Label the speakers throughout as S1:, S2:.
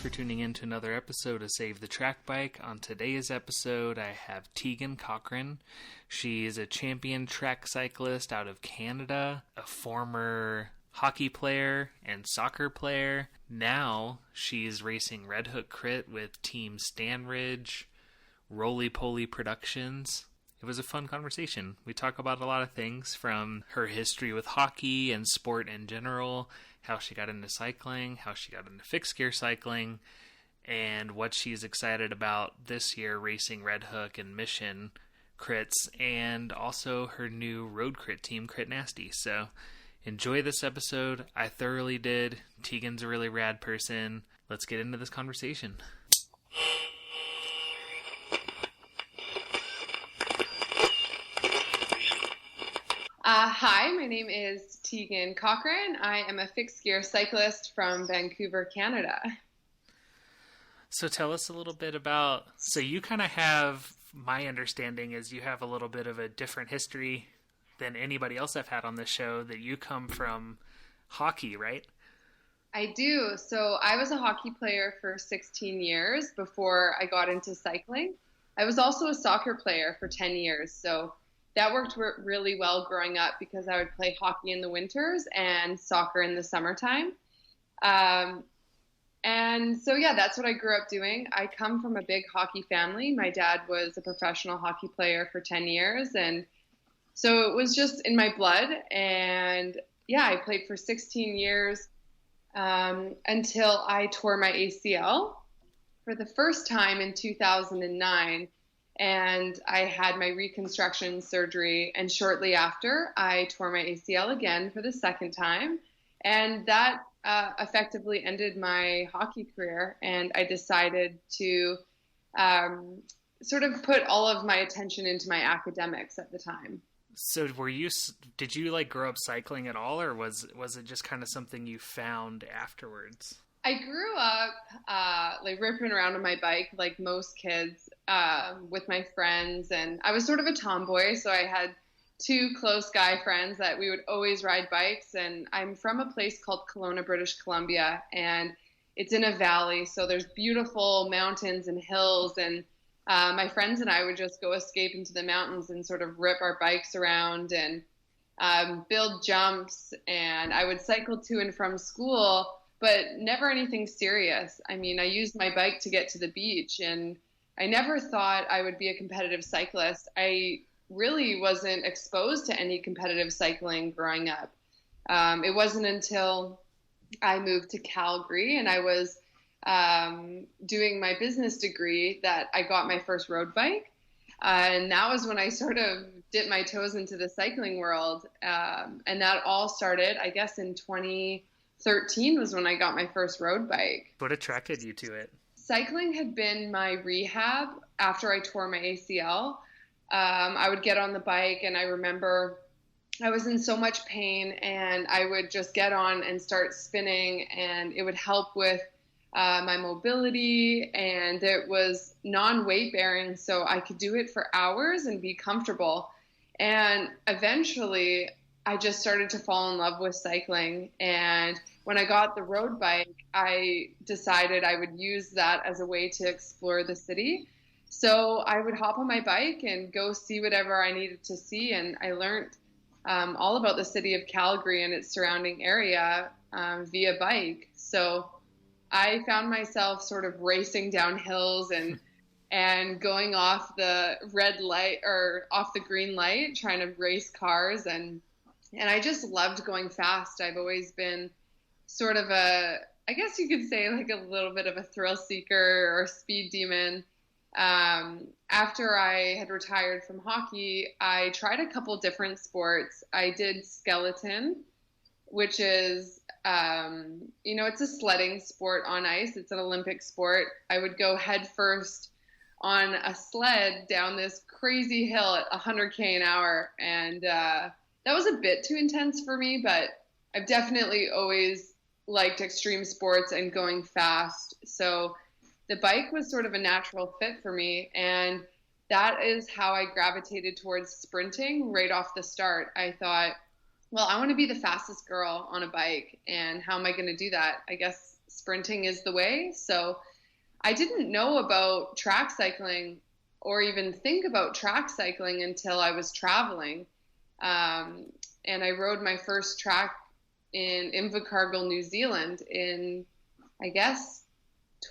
S1: for tuning in to another episode of Save the Track Bike. On today's episode, I have Tegan Cochrane. She is a champion track cyclist out of Canada, a former hockey player and soccer player. Now she's racing Red Hook Crit with Team Stanridge, Roly Poly Productions. It was a fun conversation. We talk about a lot of things, from her history with hockey and sport in general, how she got into cycling, how she got into fixed gear cycling, and what she's excited about this year racing Red Hook and Mission crits, and also her new road crit team, Crit Nasty. So enjoy this episode. I thoroughly did. Tegan's a really rad person. Let's get into this conversation.
S2: Hi, my name is Tegan Cochrane. I am a fixed gear cyclist from Vancouver, Canada.
S1: So tell us a little bit about, so you kind of have, my understanding is you have a little bit of a different history than anybody else I've had on this show, that you come from hockey, right?
S2: I do. So I was a hockey player for 16 years before I got into cycling. I was also a soccer player for 10 years. So that worked really well growing up, because I would play hockey in the winters and soccer in the summertime. And so, yeah, that's what I grew up doing. I come from a big hockey family. My dad was a professional hockey player for 10 years. And so it was just in my blood. And yeah, I played for 16 years until I tore my ACL for the first time in 2009. And I had my reconstruction surgery, and shortly after, I tore my ACL again for the second time, and that effectively ended my hockey career, and I decided to sort of put all of my attention into my academics at the time.
S1: So did you like grow up cycling at all, or was it just kind of something you found afterwards?
S2: I grew up like ripping around on my bike like most kids with my friends, and I was sort of a tomboy, so I had two close guy friends that we would always ride bikes. And I'm from a place called Kelowna, British Columbia, and it's in a valley, so there's beautiful mountains and hills, and my friends and I would just go escape into the mountains and sort of rip our bikes around and build jumps, and I would cycle to and from school, but never anything serious. I mean, I used my bike to get to the beach, and I never thought I would be a competitive cyclist. I really wasn't exposed to any competitive cycling growing up. It wasn't until I moved to Calgary and I was doing my business degree that I got my first road bike. And that was when I sort of dipped my toes into the cycling world. And that all started, I guess, in 2013 was when I got my first road bike.
S1: What attracted you to it?
S2: Cycling had been my rehab after I tore my ACL. I would get on the bike, and I remember I was in so much pain, and I would just get on and start spinning, and it would help with my mobility, and it was non-weight bearing, so I could do it for hours and be comfortable. And eventually I just started to fall in love with cycling. And when I got the road bike, I decided I would use that as a way to explore the city. So I would hop on my bike and go see whatever I needed to see. And I learned all about the city of Calgary and its surrounding area via bike. So I found myself sort of racing down hills and going off the red light or off the green light, trying to race cars. And I just loved going fast. I've always been sort of I guess you could say like a little bit of a thrill seeker or speed demon. After I had retired from hockey, I tried a couple different sports. I did skeleton, which is, it's a sledding sport on ice. It's an Olympic sport. I would go head first on a sled down this crazy hill at 100K an hour. And that was a bit too intense for me, but I've definitely always liked extreme sports and going fast. So the bike was sort of a natural fit for me. And that is how I gravitated towards sprinting right off the start. I thought, well, I want to be the fastest girl on a bike. And how am I going to do that? I guess sprinting is the way. So I didn't know about track cycling or even think about track cycling until I was traveling. And I rode my first track in Invercargill, New Zealand in, I guess,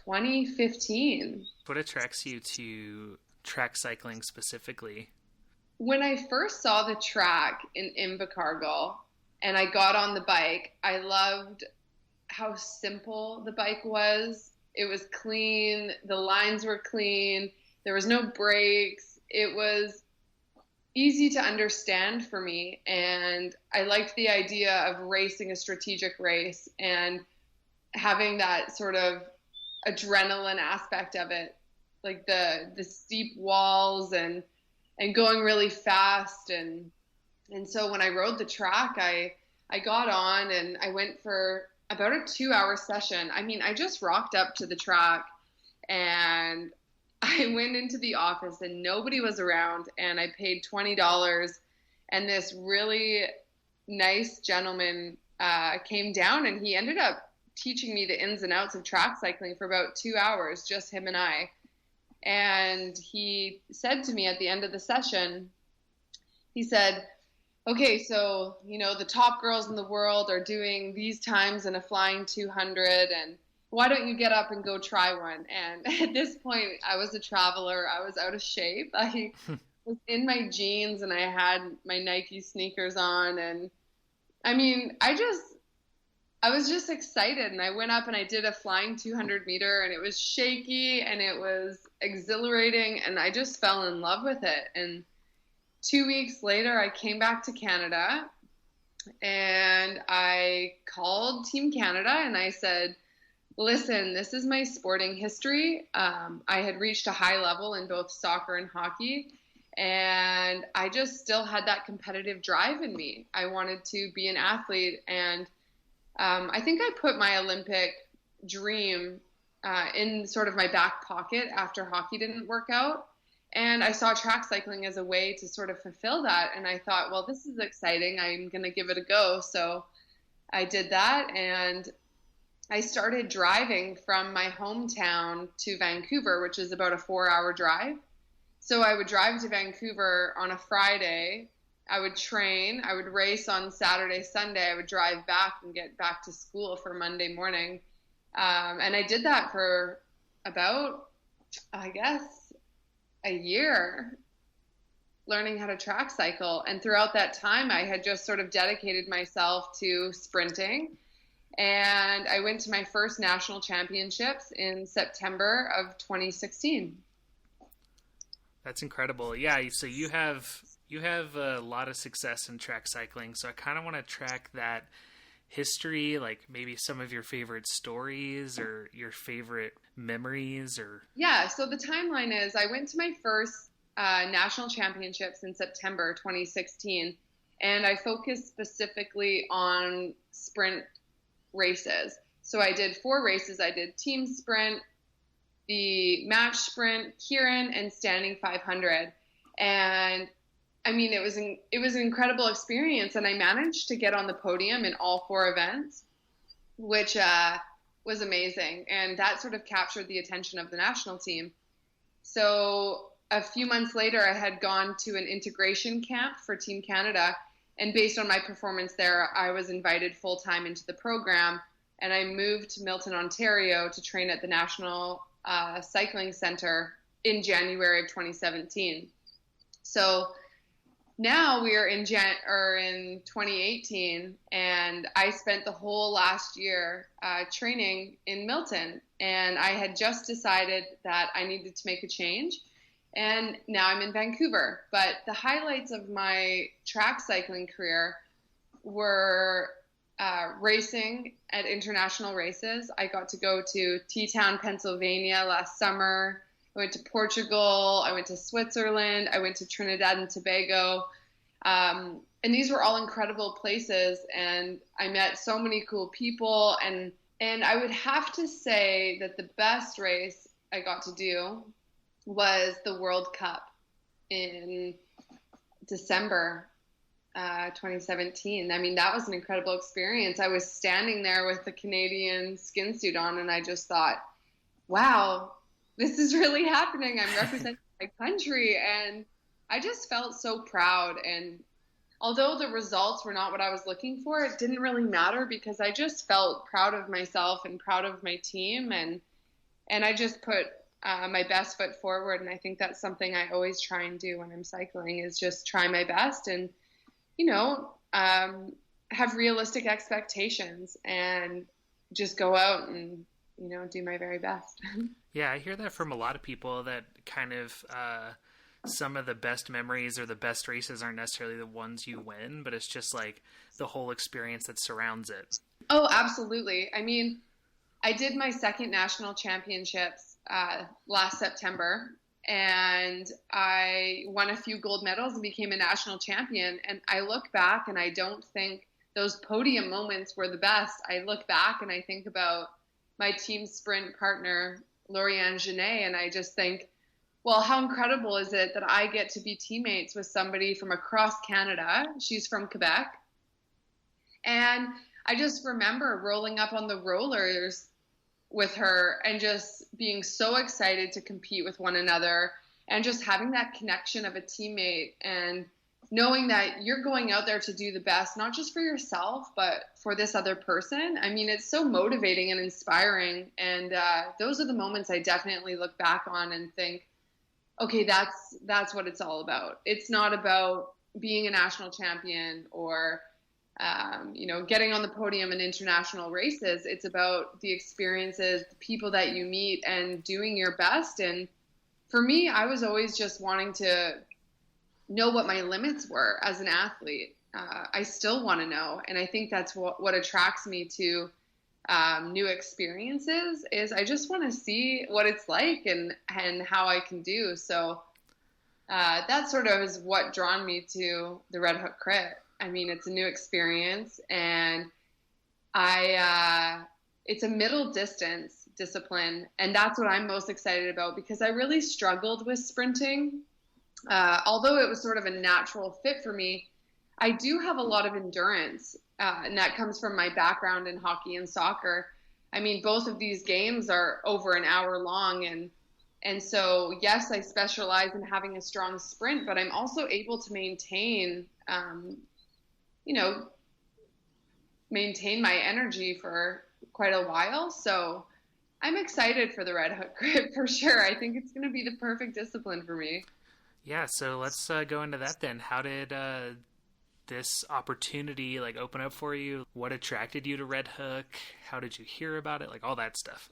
S2: 2015.
S1: What attracts you to track cycling specifically?
S2: When I first saw the track in Invercargill and I got on the bike, I loved how simple the bike was. It was clean. The lines were clean. There was no brakes. It was easy to understand for me. And I liked the idea of racing a strategic race and having that sort of adrenaline aspect of it, like the steep walls and going really fast. And so when I rode the track, I got on and I went for about a 2-hour session. I mean, I just rocked up to the track and I went into the office and nobody was around, and I paid $20, and this really nice gentleman came down, and he ended up teaching me the ins and outs of track cycling for about 2 hours, just him and I. And he said to me at the end of the session, he said, okay, so, you know, the top girls in the world are doing these times in a flying 200, and why don't you get up and go try one? And at this point, I was a traveler. I was out of shape. I was in my jeans and I had my Nike sneakers on. And I mean, I was just excited. And I went up and I did a flying 200 meter, and it was shaky and it was exhilarating. And I just fell in love with it. And 2 weeks later, I came back to Canada and I called Team Canada and I said, listen, this is my sporting history. I had reached a high level in both soccer and hockey, and I just still had that competitive drive in me. I wanted to be an athlete, and I think I put my Olympic dream in sort of my back pocket after hockey didn't work out. And I saw track cycling as a way to sort of fulfill that. And I thought, well, this is exciting. I'm going to give it a go. So I did that, and I started driving from my hometown to Vancouver, which is about a 4-hour drive. So I would drive to Vancouver on a Friday. I would train. I would race on Saturday, Sunday. I would drive back and get back to school for Monday morning. And I did that for about, I guess, a year, learning how to track cycle. And throughout that time, I had just sort of dedicated myself to sprinting. And I went to my first national championships in September of 2016.
S1: That's incredible. Yeah, so you have a lot of success in track cycling. So I kind of want to track that history, like maybe some of your favorite stories or your favorite memories. Or
S2: yeah, so the timeline is I went to my first national championships in September 2016, and I focused specifically on sprint races. So I did 4 races. I did team sprint, the match sprint, Kieran, and standing 500. And I mean, it was an incredible experience, and I managed to get on the podium in all 4 events, which was amazing. And that sort of captured the attention of the national team. So a few months later, I had gone to an integration camp for Team Canada, and based on my performance there, I was invited full-time into the program, and I moved to Milton, Ontario to train at the National Cycling Center in January of 2017. So now we are in 2018, and I spent the whole last year training in Milton, and I had just decided that I needed to make a change. And now I'm in Vancouver. But the highlights of my track cycling career were racing at international races. I got to go to T-Town, Pennsylvania last summer. I went to Portugal. I went to Switzerland. I went to Trinidad and Tobago. And these were all incredible places. And I met so many cool people. And I would have to say that the best race I got to do was the World Cup in December 2017. I mean, that was an incredible experience. I was standing there with the Canadian skin suit on, and I just thought, wow, this is really happening. I'm representing my country. And I just felt so proud. And although the results were not what I was looking for, it didn't really matter because I just felt proud of myself and proud of my team. And I just put my best foot forward. And I think that's something I always try and do when I'm cycling, is just try my best and, have realistic expectations and just go out and, do my very best.
S1: Yeah, I hear that from a lot of people, that kind of some of the best memories or the best races aren't necessarily the ones you win, but it's just like the whole experience that surrounds it.
S2: Oh, absolutely. I mean, I did my second national championships last September, and I won a few gold medals and became a national champion. And I look back and I don't think those podium moments were the best. I look back and I think about my team sprint partner, Lauriane Genet, and I just think, well, how incredible is it that I get to be teammates with somebody from across Canada? She's from Quebec. And I just remember rolling up on the rollers with her and just being so excited to compete with one another, and just having that connection of a teammate and knowing that you're going out there to do the best, not just for yourself, but for this other person. I mean, it's so motivating and inspiring. And those are the moments I definitely look back on and think, okay, that's what it's all about. It's not about being a national champion or getting on the podium in international races. It's about the experiences, the people that you meet, and doing your best. And for me, I was always just wanting to know what my limits were as an athlete. I still want to know. And I think that's what attracts me to new experiences, is I just want to see what it's like and how I can do. So that sort of is what drawn me to the Red Hook Crit. I mean, it's a new experience, and it's a middle distance discipline, and that's what I'm most excited about, because I really struggled with sprinting. Although it was sort of a natural fit for me, I do have a lot of endurance, and that comes from my background in hockey and soccer. I mean, both of these games are over an hour long, and so, yes, I specialize in having a strong sprint, but I'm also able to maintain my energy for quite a while. So I'm excited for the Red Hook Crit for sure. I think it's going to be the perfect discipline for me.
S1: Yeah, so let's go into that then. How did this opportunity open up for you? What attracted you to Red Hook? How did you hear about it? All that stuff.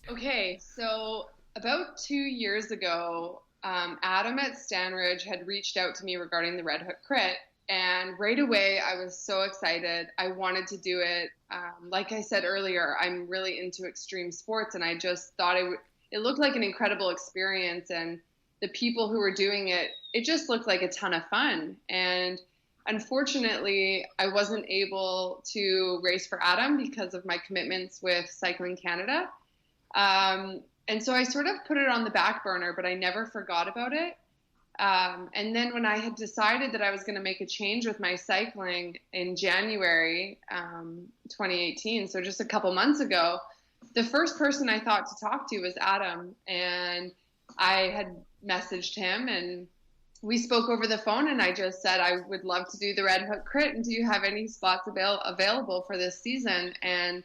S2: Okay, so about 2 years ago, Adam at Stanridge had reached out to me regarding the Red Hook Crit, and right away I was so excited. I wanted to do it. Like I said earlier, I'm really into extreme sports, and I just thought it looked like an incredible experience, and the people who were doing it, it just looked like a ton of fun. And unfortunately, I wasn't able to race for Adam because of my commitments with Cycling Canada. And so I sort of put it on the back burner, but I never forgot about it. And then when I had decided that I was going to make a change with my cycling in January 2018, so just a couple months ago, the first person I thought to talk to was Adam. And I had messaged him, and we spoke over the phone, and I just said, I would love to do the Red Hook Crit, and do you have any spots available for this season? And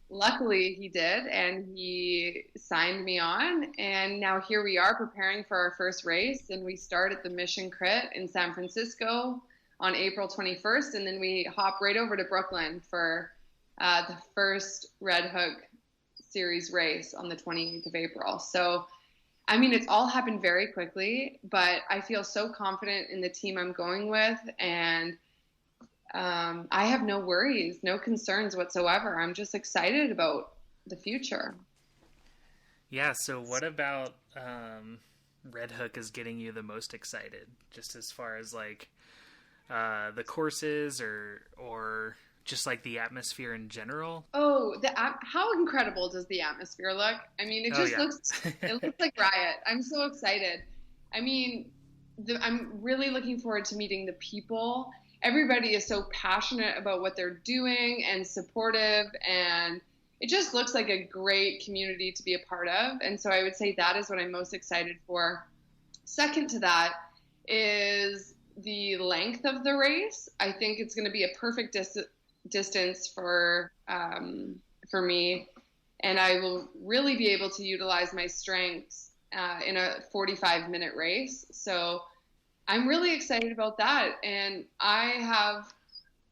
S2: luckily he did, and he signed me on, and now here we are preparing for our first race, and we start at the Mission Crit in San Francisco on April 21st, and then we hop right over to Brooklyn for the first Red Hook Series race on the 28th of April. So, I mean, it's all happened very quickly, but I feel so confident in the team I'm going with, and I have no worries, no concerns whatsoever. I'm just excited about the future.
S1: Yeah, so what about Red Hook is getting you the most excited, just as far as the courses or just the atmosphere in general?
S2: Oh, how incredible does the atmosphere look? I mean, it just looks like riot. I'm so excited. I mean, I'm really looking forward to meeting the people. Everybody is so passionate about what they're doing and supportive, and it just looks like a great community to be a part of. And so I would say that is what I'm most excited for. Second to that is the length of the race. I think it's going to be a perfect distance for me, and I will really be able to utilize my strengths in a 45-minute race. So I'm really excited about that. And I have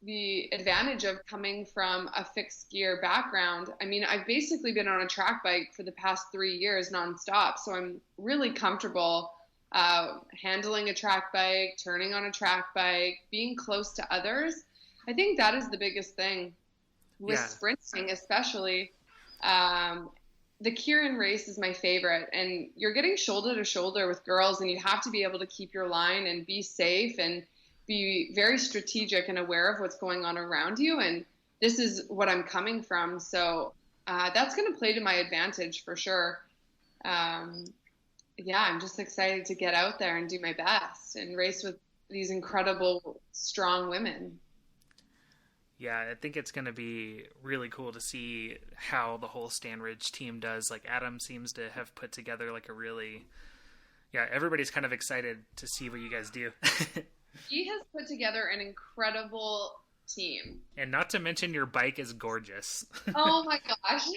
S2: the advantage of coming from a fixed gear background. I mean, I've basically been on a track bike for the past 3 years nonstop. So I'm really comfortable handling a track bike, turning on a track bike, being close to others. I think that is the biggest thing with sprinting, especially. The Kieran race is my favorite, and you're getting shoulder to shoulder with girls, and you have to be able to keep your line and be safe and be very strategic and aware of what's going on around you. And this is what I'm coming from. So that's going to play to my advantage for sure. I'm just excited to get out there and do my best and race with these incredible, strong women.
S1: Yeah, I think it's going to be really cool to see how the whole Stanridge team does. Like, Adam seems to have put together like a really, everybody's kind of excited to see what you guys do.
S2: He has put together an incredible team.
S1: And not to mention your bike is gorgeous.
S2: Oh my gosh.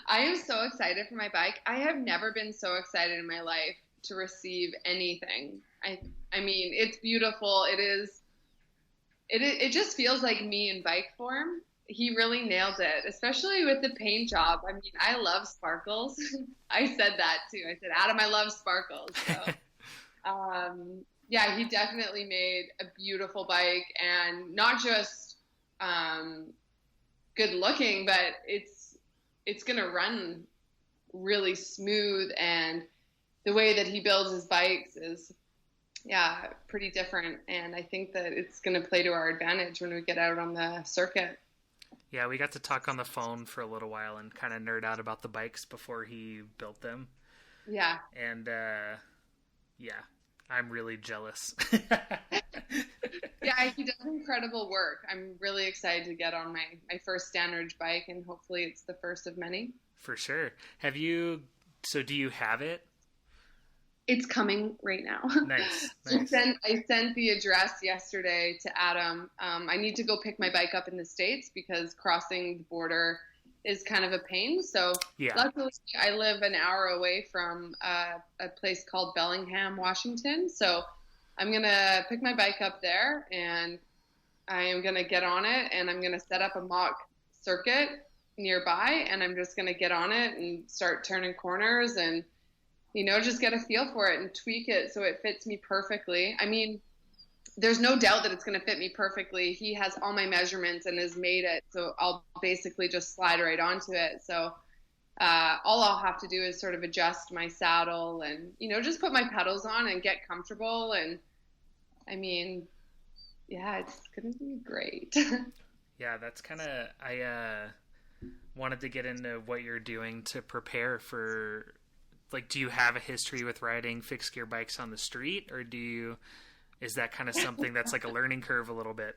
S2: I am so excited for my bike. I have never been so excited in my life to receive anything. I mean, it's beautiful. It just feels like me in bike form. He really nailed it, especially with the paint job. I mean, I love sparkles. I said that too. I said, Adam, I love sparkles. So, he definitely made a beautiful bike, and not just good looking, but it's going to run really smooth, and the way that he builds his bikes is pretty different, and I think that it's going to play to our advantage when we get out on the circuit.
S1: Yeah, we got to talk on the phone for a little while and kind of nerd out about the bikes before he built them.
S2: Yeah.
S1: And, I'm really jealous.
S2: Yeah, he does incredible work. I'm really excited to get on my first Stanridge bike, and hopefully it's the first of many.
S1: For sure. Do you have it?
S2: It's coming right now.
S1: Nice.
S2: I sent the address yesterday to Adam. I need to go pick my bike up in the States because crossing the border is kind of a pain. So luckily I live an hour away from a place called Bellingham, Washington. So I'm going to pick my bike up there, and I am going to get on it, and I'm going to set up a mock circuit nearby, and I'm just going to get on it and start turning corners and just get a feel for it and tweak it so it fits me perfectly. I mean, there's no doubt that it's going to fit me perfectly. He has all my measurements and has made it, so I'll basically just slide right onto it. So all I'll have to do is sort of adjust my saddle and, just put my pedals on and get comfortable. And, I mean, it's going to be great.
S1: Yeah, that's kind of – I wanted to get into what you're doing to prepare for – like, do you have a history with riding fixed gear bikes on the street, or is that kind of something that's like a learning curve a little bit?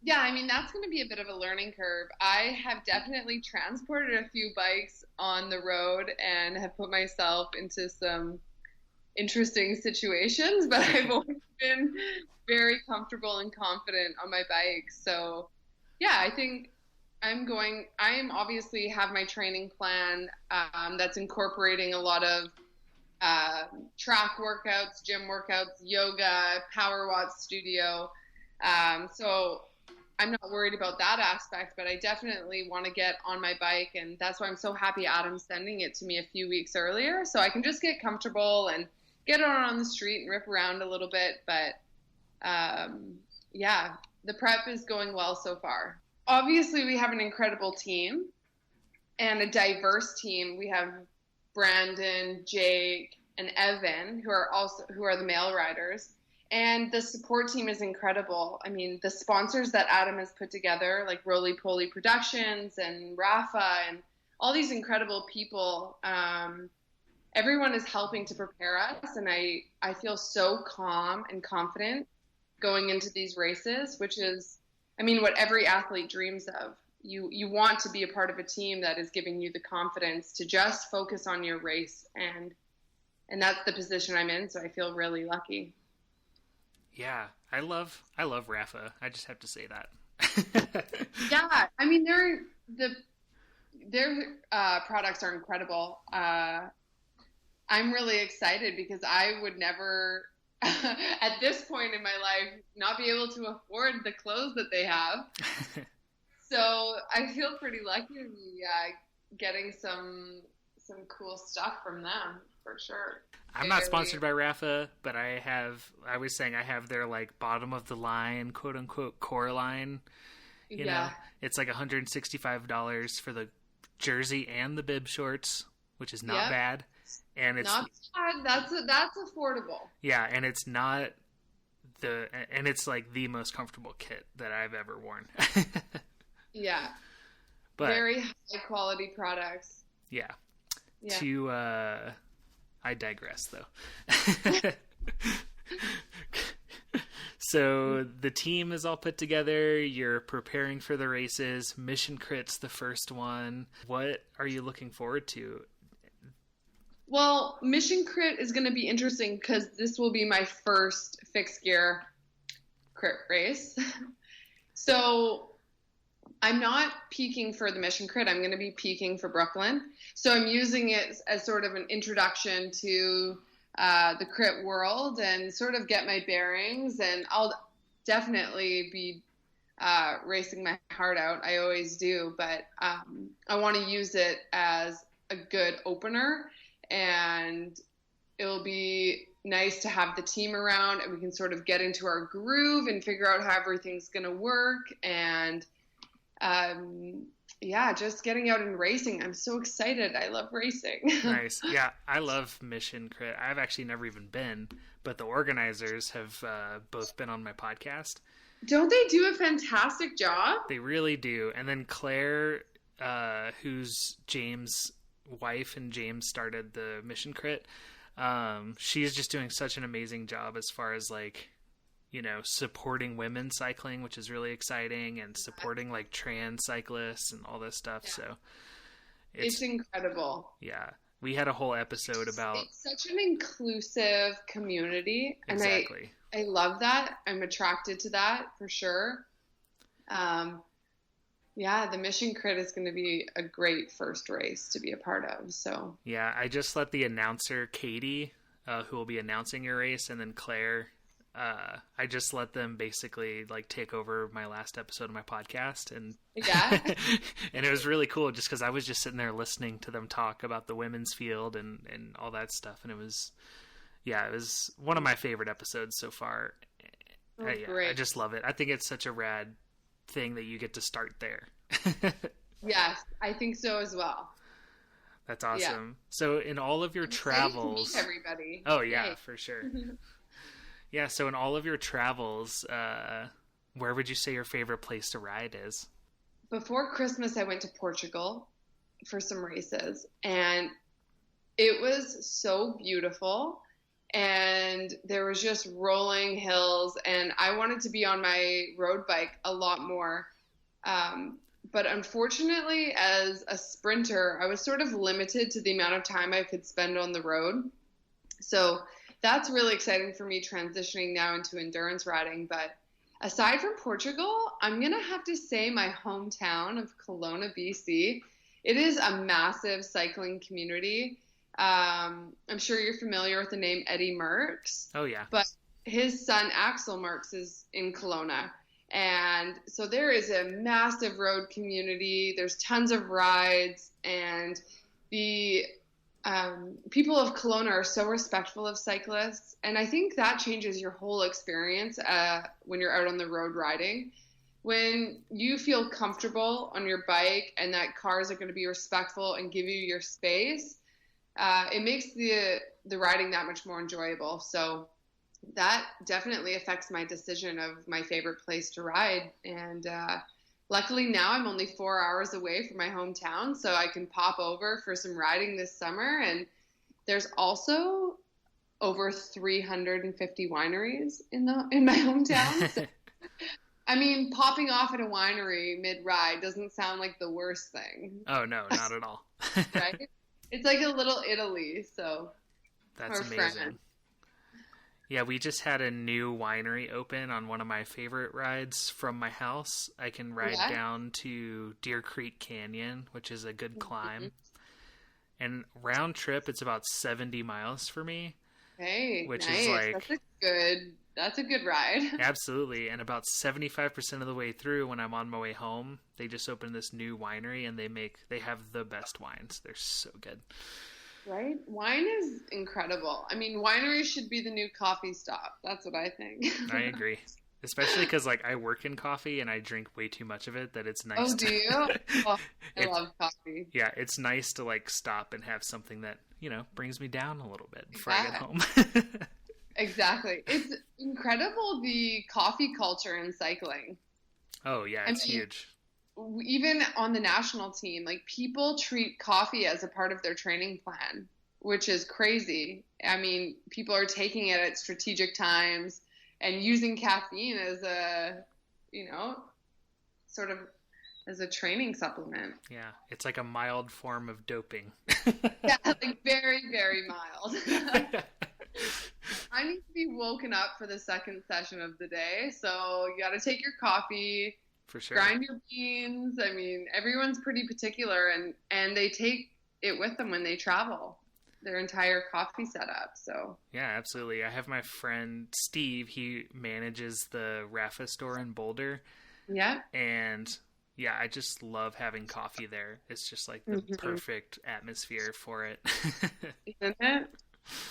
S2: Yeah, I mean, that's going to be a bit of a learning curve. I have definitely transported a few bikes on the road and have put myself into some interesting situations, but I've always been very comfortable and confident on my bike. So I think I obviously have my training plan that's incorporating a lot of track workouts, gym workouts, yoga, Power Watts studio. So I'm not worried about that aspect, but I definitely want to get on my bike, and that's why I'm so happy Adam's sending it to me a few weeks earlier, so I can just get comfortable and get on the street and rip around a little bit. But the prep is going well so far. Obviously, we have an incredible team and a diverse team. We have Brandon, Jake, and Evan, who are the male riders. And the support team is incredible. I mean, the sponsors that Adam has put together, like Roly Poly Productions and Rafa and all these incredible people. everyone is helping to prepare us. And I feel so calm and confident going into these races, which is, I mean, what every athlete dreams of. You want to be a part of a team that is giving you the confidence to just focus on your race, and that's the position I'm in, so I feel really lucky.
S1: Yeah, I love Rafa. I just have to say that.
S2: Yeah, I mean their products are incredible. I'm really excited because I would never at this point in my life not be able to afford the clothes that they have. So I feel pretty lucky to be getting some cool stuff from them, for sure.
S1: I'm not sponsored by Rafa, but I was saying I have their like bottom of the line, quote unquote, core line. You know, it's like $165 for the jersey and the bib shorts, which is not bad. And it's
S2: not bad. That's affordable.
S1: Yeah, and it's not and it's like the most comfortable kit that I've ever worn.
S2: Yeah.
S1: But
S2: very high quality products.
S1: Yeah. I digress though. So the team is all put together. You're preparing for the races. Mission Crit's the first one. What are you looking forward to?
S2: Well, Mission Crit is going to be interesting because this will be my first fixed gear crit race. So I'm not peaking for the Mission Crit. I'm going to be peaking for Brooklyn. So I'm using it as sort of an introduction to the crit world and sort of get my bearings. And I'll definitely be racing my heart out. I always do. But I want to use it as a good opener. And it'll be nice to have the team around and we can sort of get into our groove and figure out how everything's going to work. And just getting out and racing. I'm so excited. I love racing.
S1: Nice. Yeah, I love Mission Crit. I've actually never even been, but the organizers have both been on my podcast.
S2: Don't they do a fantastic job?
S1: They really do. And then Claire, who's James' wife, and James started the Mission Crit, she's just doing such an amazing job as far as like, you know, supporting women cycling, which is really exciting, and supporting like trans cyclists and all this stuff. Yeah. So
S2: it's incredible.
S1: Yeah. We had a whole episode about
S2: it's such an inclusive community.
S1: Exactly.
S2: And I love that. I'm attracted to that for sure. The Mission Crit is going to be a great first race to be a part of. So
S1: yeah, I just let the announcer Katie, who will be announcing your race, and then Claire, I just let them basically like take over my last episode of my podcast, and and it was really cool just because I was just sitting there listening to them talk about the women's field and all that stuff, and it was one of my favorite episodes so far. I just love it. I think it's such a rad thing that you get to start there.
S2: Yes, I think so as well.
S1: That's awesome. Yeah. So in all of your travels,
S2: meet everybody.
S1: Oh yeah, for sure. Yeah, so in all of your travels, where would you say your favorite place to ride is?
S2: Before Christmas, I went to Portugal for some races, and it was so beautiful, and there was just rolling hills, and I wanted to be on my road bike a lot more. But unfortunately, as a sprinter, I was sort of limited to the amount of time I could spend on the road. So that's really exciting for me transitioning now into endurance riding. But aside from Portugal, I'm going to have to say my hometown of Kelowna, BC. It is a massive cycling community. I'm sure you're familiar with the name Eddie Merckx.
S1: Oh, yeah.
S2: But his son, Axel Merckx, is in Kelowna. And so there is a massive road community. There's tons of rides, and the people of Kelowna are so respectful of cyclists. And I think that changes your whole experience when you're out on the road riding. When you feel comfortable on your bike and that cars are going to be respectful and give you your space, it makes the riding that much more enjoyable. So that definitely affects my decision of my favorite place to ride. And luckily now I'm only 4 hours away from my hometown, so I can pop over for some riding this summer. And There's also over 350 wineries in my hometown. So, I mean, popping off at a winery mid-ride doesn't sound like the worst thing.
S1: Oh, no, not at all.
S2: Right? It's like a little Italy, so.
S1: That's amazing.
S2: Friend.
S1: Yeah, we just had a new winery open on one of my favorite rides from my house. I can ride down to Deer Creek Canyon, which is a good climb. And round trip, it's about 70 miles for me.
S2: Hey,
S1: which
S2: nice.
S1: Is like
S2: that's a good ride.
S1: Absolutely. And about 75% of the way through, when I'm on my way home, they just opened this new winery and they have the best wines. They're so good.
S2: Right? Wine is incredible. I mean, wineries should be the new coffee stop. That's what I think.
S1: I agree. Especially because, like, I work in coffee and I drink way too much of it that it's nice
S2: Oh, do you? Oh, I love coffee.
S1: Yeah, it's nice to, like, stop and have something that, you know, brings me down a little bit before I get home.
S2: Exactly. It's incredible, the coffee culture in cycling.
S1: Oh, yeah, it's huge.
S2: Even on the national team, like, people treat coffee as a part of their training plan, which is crazy. I mean, people are taking it at strategic times and using caffeine as a, you know, sort of as a training supplement.
S1: Yeah, it's like a mild form of doping.
S2: Yeah, like very, very mild. I need to be woken up for the second session of the day, so you got to take your coffee.
S1: For sure.
S2: Grind your beans. I mean, everyone's pretty particular, and they take it with them when they travel, their entire coffee setup. So
S1: yeah, absolutely. I have my friend Steve. He manages the Rafa store in Boulder.
S2: Yeah.
S1: And yeah, I just love having coffee there. It's just like the perfect atmosphere for it.
S2: Isn't it?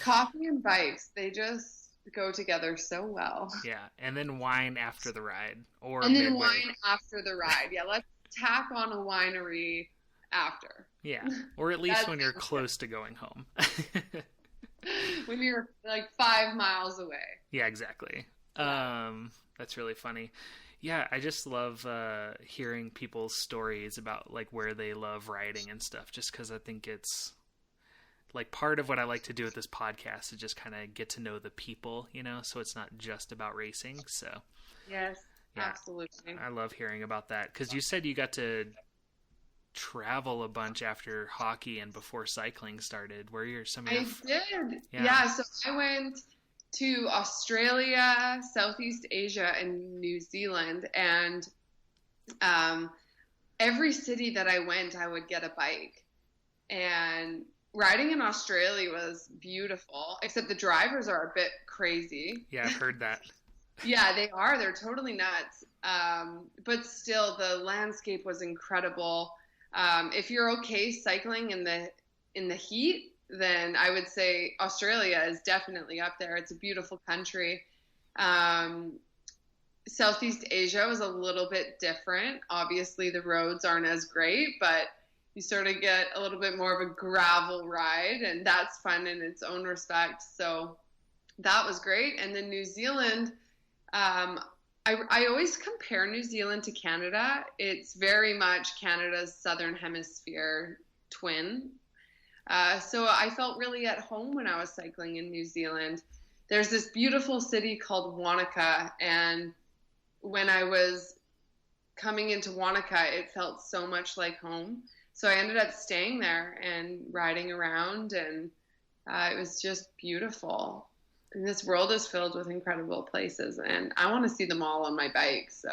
S2: Coffee and bikes, they just go together so well.
S1: Yeah, and then wine after the ride,
S2: and then wine after the ride. Yeah, let's tack on a winery after.
S1: Yeah, or at least when you're close to going home.
S2: When you're like 5 miles away.
S1: Yeah, exactly. That's really funny. Yeah, I just love hearing people's stories about like where they love riding and stuff, just because I think it's like part of what I like to do with this podcast is just kind of get to know the people, you know, so it's not just about racing. So
S2: yes,
S1: yeah,
S2: absolutely.
S1: I love hearing about that because you said you got to travel a bunch after hockey and before cycling started. Where are some of your...
S2: I did. Yeah, so I went to Australia, Southeast Asia, and New Zealand, and every city that I went, I would get a bike. And riding in Australia was beautiful, except the drivers are a bit crazy.
S1: Yeah, I've heard that.
S2: Yeah, they are. They're totally nuts. But still, the landscape was incredible. If you're okay cycling in the heat, then I would say Australia is definitely up there. It's a beautiful country. Southeast Asia was a little bit different. Obviously, the roads aren't as great, but you sort of get a little bit more of a gravel ride, and that's fun in its own respect. So that was great. And then New Zealand, I always compare New Zealand to Canada. It's very much Canada's Southern Hemisphere twin. So I felt really at home when I was cycling in New Zealand. There's this beautiful city called Wanaka, and when I was coming into Wanaka, it felt so much like home. So I ended up staying there and riding around, and it was just beautiful. And this world is filled with incredible places, and I want to see them all on my bike. So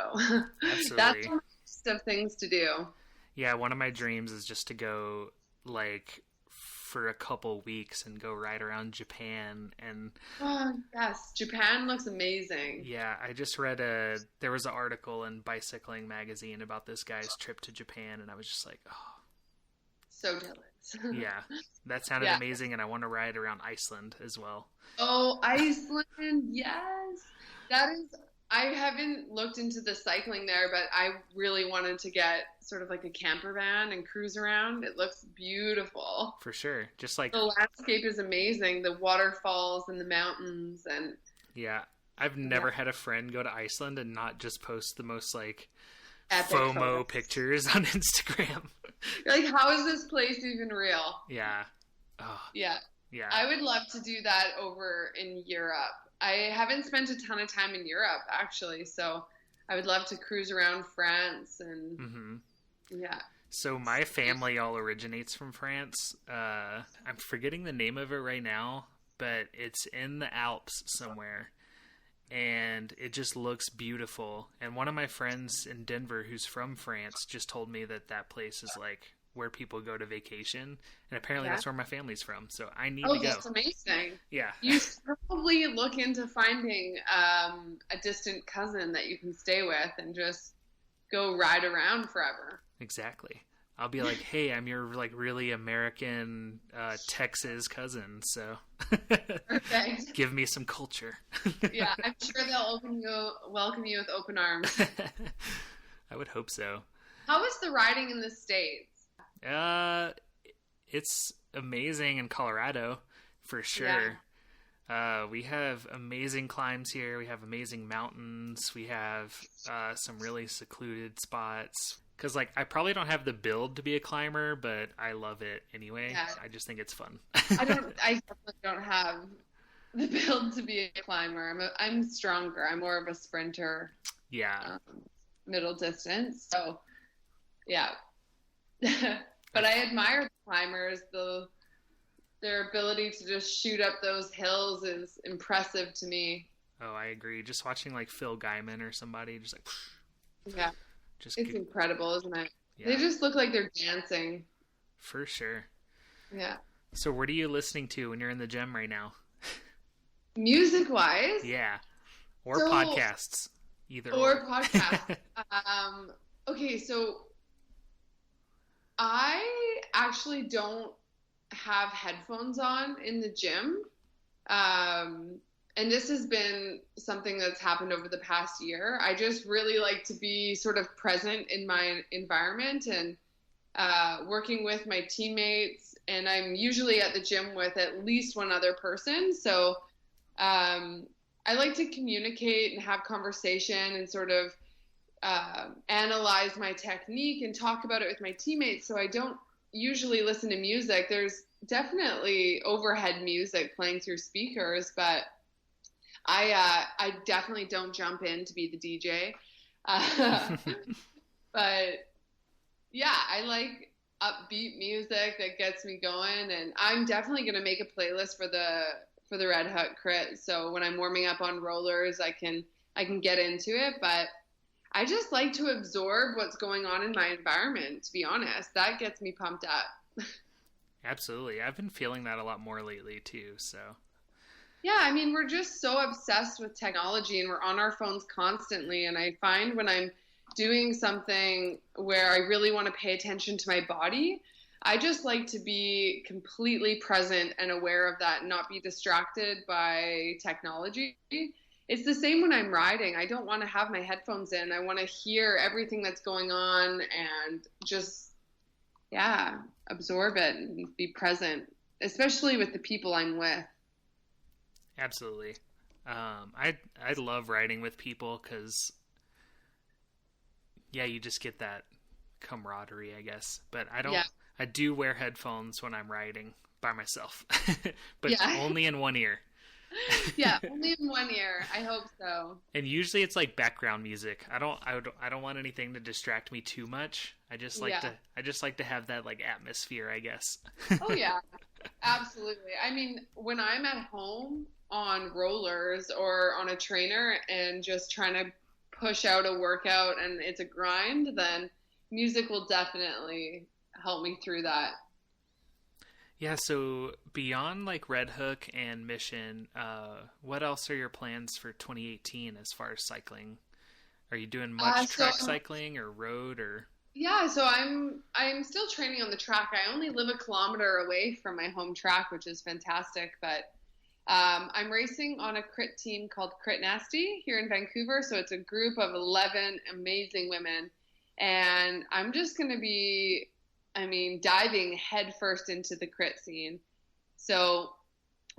S2: that's one of things to do.
S1: Yeah, one of my dreams is just to go like for a couple weeks and go ride around Japan. And
S2: oh yes, Japan looks amazing.
S1: Yeah, I just read there was an article in Bicycling magazine about this guy's trip to Japan, and I was just like, oh,
S2: so jealous.
S1: Yeah, that sounded amazing, and I want to ride around Iceland as well.
S2: Oh, Iceland, yes. That is, I haven't looked into the cycling there, but I really wanted to get sort of like a camper van and cruise around. It looks beautiful.
S1: For sure. Just like...
S2: the landscape is amazing. The waterfalls and the mountains and...
S1: Yeah. I've never had a friend go to Iceland and not just post the most like
S2: epic
S1: FOMO
S2: photos.
S1: Pictures on Instagram.
S2: You're like, how is this place even real?
S1: Yeah. Oh.
S2: Yeah.
S1: Yeah.
S2: I would love to do that over in Europe. I haven't spent a ton of time in Europe, actually, so I would love to cruise around France and yeah.
S1: So my family all originates from France. I'm forgetting the name of it right now, but it's in the Alps somewhere. And it just looks beautiful. And one of my friends in Denver who's from France just told me that that place is like where people go to vacation. And apparently that's where my family's from. So I need to go.
S2: Oh, that's amazing.
S1: Yeah.
S2: You should probably look into finding a distant cousin that you can stay with and just go ride around forever.
S1: Exactly. I'll be like, hey, I'm your like really American Texas cousin, so
S2: perfect.
S1: Give me some culture.
S2: Yeah, I'm sure they'll welcome you with open arms.
S1: I would hope so.
S2: How is the riding in the States?
S1: It's amazing in Colorado, for sure. Yeah. We have amazing climbs here. We have amazing mountains. We have some really secluded spots. Because, like, I probably don't have the build to be a climber, but I love it anyway. Yeah. I just think it's fun.
S2: I definitely don't have the build to be a climber. I'm stronger. I'm more of a sprinter.
S1: Yeah.
S2: Middle distance. So, yeah. But I admire the climbers. Their ability to just shoot up those hills is impressive to me.
S1: Oh, I agree. Just watching, like, Phil Guyman or somebody, just like...
S2: Yeah. It's incredible, isn't it? Yeah. They just look like they're dancing.
S1: For sure.
S2: Yeah.
S1: So what are you listening to when you're in the gym right now?
S2: Music-wise?
S1: Yeah. Or podcasts. Either
S2: or. Podcasts. Okay, so I actually don't have headphones on in the gym. And this has been something that's happened over the past year. I just really like to be sort of present in my environment and working with my teammates. And I'm usually at the gym with at least one other person. So I like to communicate and have conversation and sort of analyze my technique and talk about it with my teammates. So I don't usually listen to music. There's definitely overhead music playing through speakers, but I definitely don't jump in to be the DJ. But yeah, I like upbeat music that gets me going, and I'm definitely going to make a playlist for the Red Hook crit. So when I'm warming up on rollers, I can get into it, but I just like to absorb what's going on in my environment, to be honest. That gets me pumped up.
S1: Absolutely. I've been feeling that a lot more lately too, so.
S2: Yeah, I mean, we're just so obsessed with technology and we're on our phones constantly. And I find when I'm doing something where I really want to pay attention to my body, I just like to be completely present and aware of that and not be distracted by technology. It's the same when I'm riding. I don't want to have my headphones in. I want to hear everything that's going on and just, absorb it and be present, especially with the people I'm with.
S1: Absolutely. I love riding with people because, you just get that camaraderie, I guess. But I do wear headphones when I'm riding by myself, but only in one ear.
S2: Yeah, only in one ear. I hope so.
S1: And usually it's like background music. I don't want anything to distract me too much. I just like to have that like atmosphere, I guess.
S2: Oh yeah. Absolutely. I mean, when I'm at home on rollers or on a trainer and just trying to push out a workout and it's a grind, then music will definitely help me through that.
S1: Yeah, so beyond like Red Hook and Mission, what else are your plans for 2018 as far as cycling? Are you doing much track cycling or road or?
S2: Yeah, so I'm still training on the track. I only live a kilometer away from my home track, which is fantastic. But I'm racing on a crit team called Crit Nasty here in Vancouver. So it's a group of 11 amazing women. And I'm just going to be, diving headfirst into the crit scene. So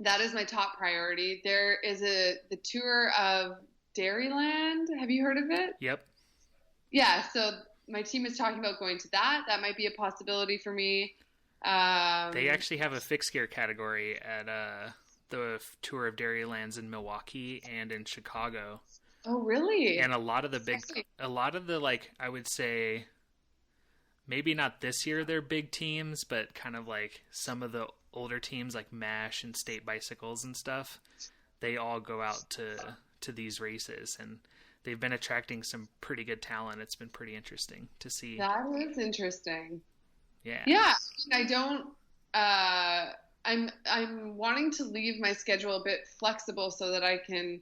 S2: that is my top priority. There is the tour of Dairyland. Have you heard of it?
S1: Yep.
S2: Yeah, so my team is talking about going to that. That might be a possibility for me.
S1: They actually have a fixed gear category at the Tour of Dairylands in Milwaukee and in Chicago.
S2: Oh, really?
S1: And a lot of the like, I would say, maybe not this year they're big teams, but kind of like some of the older teams like MASH and State Bicycles and stuff, they all go out to these races, and they've been attracting some pretty good talent. It's been pretty interesting to see.
S2: That is interesting.
S1: Yeah.
S2: Yeah. I don't, I'm wanting to leave my schedule a bit flexible so that I can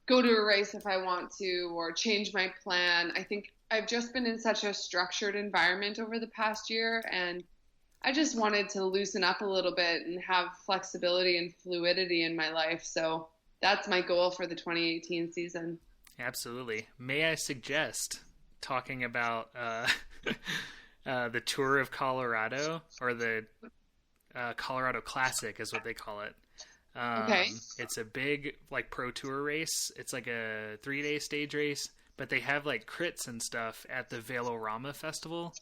S2: go to a race if I want to, or change my plan. I think I've just been in such a structured environment over the past year, and I just wanted to loosen up a little bit and have flexibility and fluidity in my life. So that's my goal for the 2018 season.
S1: Absolutely. May I suggest talking about the Tour of Colorado, or the Colorado Classic is what they call it.
S2: Okay.
S1: It's a big like pro tour race. It's like a 3-day stage race, but they have like crits and stuff at the Velorama Festival.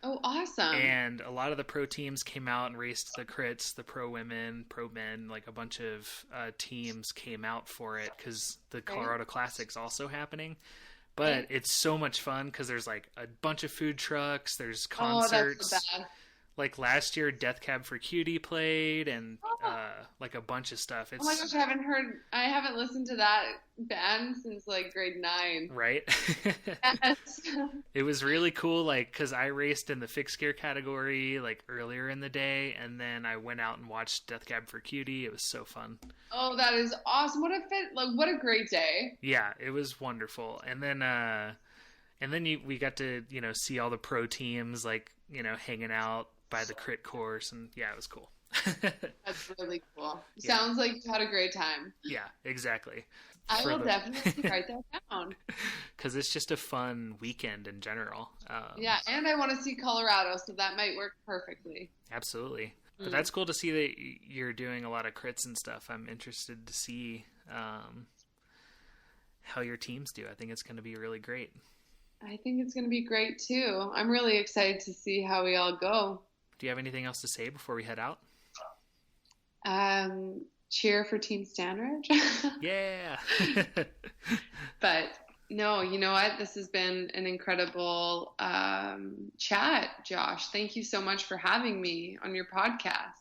S2: Oh, awesome.
S1: And a lot of the pro teams came out and raced the crits, the pro women, pro men, like a bunch of teams came out for it because the Colorado Classic's also happening. But it's so much fun because there's like a bunch of food trucks, there's concerts.
S2: Oh, that's the best.
S1: Like last year, Death Cab for Cutie played, and like a bunch of stuff.
S2: Oh my gosh, I haven't listened to that band since like grade 9.
S1: Right?
S2: Yes.
S1: It was really cool, like, because I raced in the fixed gear category like earlier in the day, and then I went out and watched Death Cab for Cutie. It was so fun.
S2: Oh, that is awesome! What a great day.
S1: Yeah, it was wonderful. And then we got to see all the pro teams like hanging out by the crit course, and yeah, it was cool.
S2: That's really cool. Yeah. Sounds like you had a great time.
S1: Yeah, exactly.
S2: I will definitely write that down.
S1: Because it's just a fun weekend in general.
S2: Yeah, and I want to see Colorado, so that might work perfectly.
S1: Absolutely. But that's cool to see that you're doing a lot of crits and stuff. I'm interested to see how your teams do. I think it's going to be really great.
S2: I think it's going to be great, too. I'm really excited to see how we all go.
S1: Do you have anything else to say before we head out?
S2: Cheer for Team Stanridge.
S1: Yeah.
S2: But no, you know what? This has been an incredible chat, Josh. Thank you so much for having me on your podcast.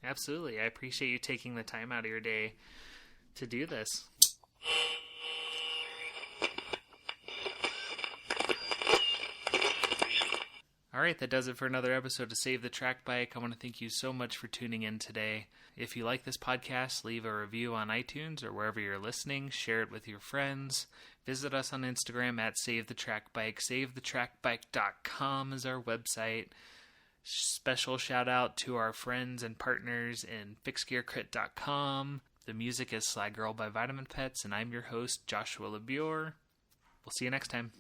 S1: Absolutely. I appreciate you taking the time out of your day to do this. All right, that does it for another episode of Save the Track Bike. I want to thank you so much for tuning in today. If you like this podcast, leave a review on iTunes or wherever you're listening. Share it with your friends. Visit us on Instagram at Save the Track Bike. SaveTheTrackBike.com is our website. Special shout out to our friends and partners in FixedGearCrit.com. The music is Sly Girl by Vitamin Pets, and I'm your host, Joshua LeBure. We'll see you next time.